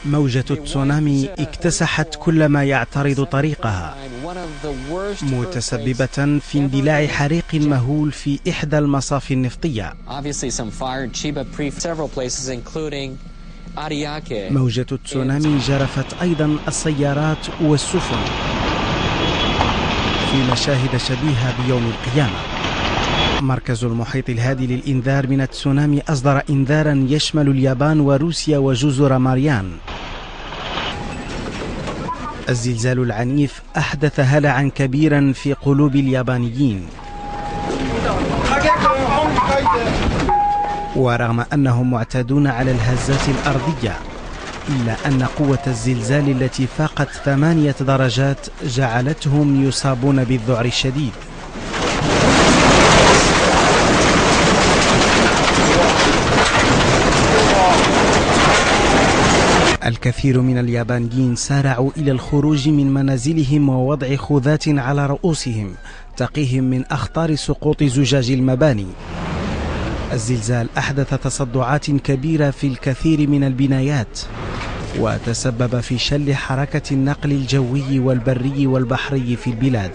موجة التسونامي اكتسحت كل ما يعترض طريقها، متسببة في اندلاع حريق مهول في إحدى المصافي النفطية. موجة التسونامي جرفت أيضا السيارات والسفن في مشاهد شبيهة بيوم القيامة. مركز المحيط الهادي للإنذار من التسونامي أصدر إنذارا يشمل اليابان وروسيا وجزر ماريان. الزلزال العنيف أحدث هلعا كبيرا في قلوب اليابانيين، ورغم أنهم معتادون على الهزات الأرضية إلا أن قوة الزلزال التي فاقت 8 درجات جعلتهم يصابون بالذعر الشديد. الكثير من اليابانيين سارعوا إلى الخروج من منازلهم ووضع خوذات على رؤوسهم تقيهم من أخطار سقوط زجاج المباني. الزلزال أحدث تصدعات كبيرة في الكثير من البنايات، وتسبب في شل حركة النقل الجوي والبري والبحري في البلاد.